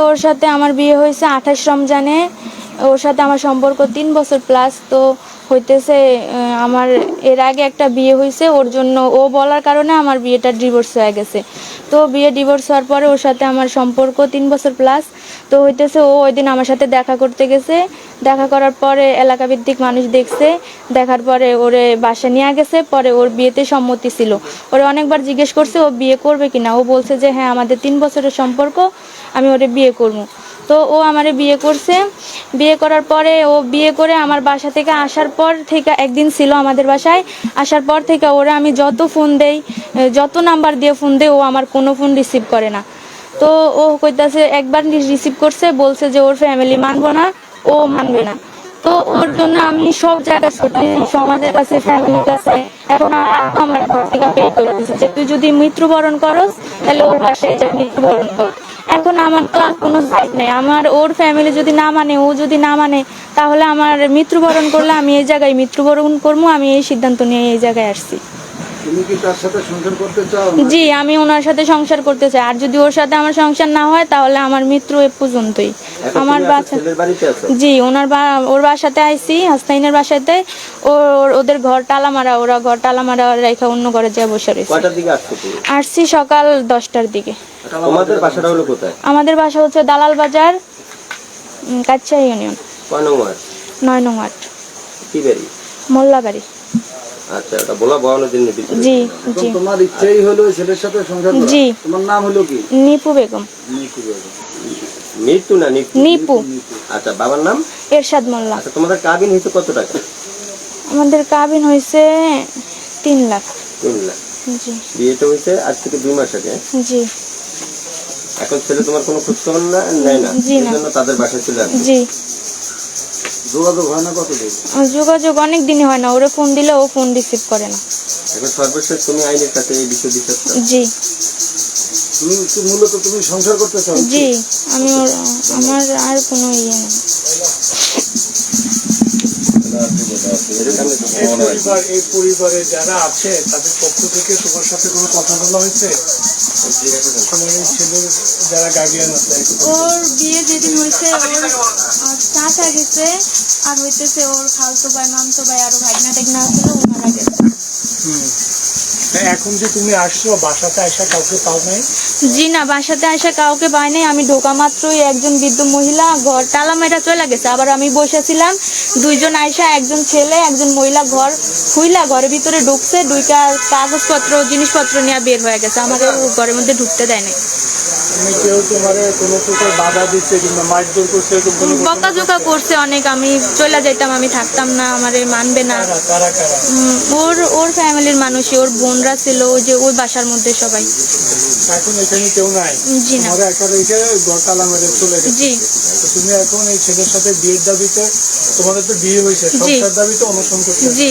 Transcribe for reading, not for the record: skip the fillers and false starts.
ওর সাথে আমার বিয়ে হয়েছে 28 রমজানে। ওর সাথে আমার সম্পর্ক 3 বছর প্লাস। তো হইতেছে আমার এর আগে একটা বিয়ে হয়েছে, ওর জন্য ও বলার কারণে আমার বিয়েটা ডিভোর্স হয়ে গেছে। তো বিয়ে ডিভোর্স হওয়ার পরে ওর সাথে আমার সম্পর্ক 3 বছর প্লাস। তো হইতেছে ও ওই দিন আমার সাথে দেখা করতে গেছে। দেখা করার পরে এলাকাভিত্তিক মানুষ দেখছে, দেখার পরে ওরে বাসা নিয়ে গেছে। পরে ওর বিয়েতে সম্মতি ছিল। ওরে অনেকবার জিজ্ঞেস করছে ও বিয়ে করবে কিনা। ও বলছে যে হ্যাঁ, আমাদের 3 বছরের সম্পর্ক, আমি ওরে বিয়ে করবো। তো ও আমারে বিয়ে করছে। বিয়ে করার পরে ও বিয়ে করে আমার বাসা থেকে আসার পর থেকে একদিন ছিল আমাদের বাসায়। আসার পর থেকে ওরা আমি যত ফোন দেই, যত নাম্বার দিয়ে ফোন দেই, ও আমার কোনো ফোন রিসিভ করে না। তো ও কইতাছে একবার রিসিভ করছে, বলছে যে ওর ফ্যামিলি মানবো না, ও মানবে না। তো ওর জন্য আমি সব জায়গায় ছুটি, সমাজের কাছে, ফ্যামিলির কাছে। এখন আমার ঘর থেকে পে করে দিচ্ছে যে তুই যদি মৃত্যুবরণ করস তাহলে ওর বাসায় যা মৃত্যুবরণ কর। এখন আমার তো আর কোনো সাইড নেই। আমার ওর ফ্যামিলি যদি না মানে, ও যদি না মানে, তাহলে আমার মৃত্যুবরণ করলে আমি এই জায়গায় মৃত্যুবরণ করবো। আমি এই সিদ্ধান্ত নিয়ে এই জায়গায় আসছি। তুমি কি তার সাথে সংসার করতে চাও? জি, আমি ওনার সাথে সংসার করতে চাই। আর যদি ওর সাথে আমার সংসার না হয় তাহলে আমার মৃত্যু এ পর্যন্তই। আমার বাচ্চা, জি, ওর বাসাতে আইছি, হাসনাইনের বাসাতে। ওদের ঘর টালা মারা, ওরা ঘর টালা মারা রেখে অন্য ঘরে যা বসে রয়েছে। কয়টার দিকে আসছো তুমি? আসছি সকাল 10টার দিকে। তোমাদের বাসাটা হলো কোথায়? আমাদের বাসা হচ্ছে দালাল বাজার, কাচ্চা ইউনিয়ন, কয় নং ওয়ার্ড? 9 নং ওয়ার্ড, কি বাড়ি? মোল্লাবাড়ি। আচ্ছা, এটা বলা বলানোর জন্য দিচ্ছি। জি জি। তোমার ইচ্ছাই হলো ছেলের সাথে সংসার করা? জি। তোমার নাম হলো কি? নিপু বেগম। নিপু বেগম। মৃত্যু না নিপু? নিপু। আচ্ছা, বাবার নাম? এরশাদ মোল্লা। আচ্ছা, তোমাদের কাবিন হয়েছে কত টাকা? আমাদের কাবিন হয়েছে 3 লাখ। 3 লাখ। জি বিয়েটা হয়েছে আজ থেকে 2 মাস আগে। জি এখন ছেলে তোমার কোনো খোঁজ খবর নেয় না? জি না। এই জন্য তাদের বাসায় চলে আসবে। জি। যোগাযোগ হয় না কতদিন? যোগাযোগ অনেক দিনই হয় না। ওরে ফোন দিলে ও ফোন রিসিভ করে না। এখন সর্বশেষ তুমি আইনের কাছে এই বিষয় বিচার চাও? জি মূলত তুমি সংসার করতে চাও? জি। আমার আর কোনো ইয়ে নেই। এই পরিবারে যারা আছে তাদের পক্ষ থেকে তোমার সাথে কোনো কথা বলা হয়েছে? তোমার এই ছেলের যারা গার্ডিয়ান আছে, ওর বিয়ে যেদিন হয়েছে ওর চাচা গেছে, আর হইতেছে ওর খালতো ভাই, মামতো ভাই, আরো ভাগনা টাগনা আসলে ওনারা গেছে। এখন যে তুমি আসছো বাসাতে আসা কাউকে পাও নাই? জি না, বাসাতে আসা কাউকে পাই নাই। আমি ঢোকা মাত্রই একজন বৃদ্ধ মহিলা ঘর তালা মেরা চলে গেছে। আবার আমি বসেছিলাম, 2 জন আইসা, একজন ছেলে একজন মহিলা ঘর খুইলা ঘরের ভিতরে ঢুকছে, 2টা কাগজপত্র জিনিসপত্র নিয়ে বের হয়ে গেছে। আমাদের ঘরের মধ্যে ঢুকতে দেয় নাই। কেউ তোমার কোনো প্রকার বাধা দিচ্ছে কিংবা মারধর করছে? বকাঝকা করছে অনেক। আমি চলে যাইতাম, আমি থাকতাম না, আমারে মানবে না। ওর ফ্যামিলির মানুষই, ওর বোনরা ছিল, ওই যে ওই বাসার মধ্যে সবাই। এখন এখানে কেউ নাই? জি না। একটা রেখে ঘর তালা মেরে চলে গেছে। জি। তুমি এখন এই ছেলের সাথে বিয়ের দাবিতে, তোমাদের তো বিয়ে হয়েছে, সংসার দাবিতে অনশন করতে? জি।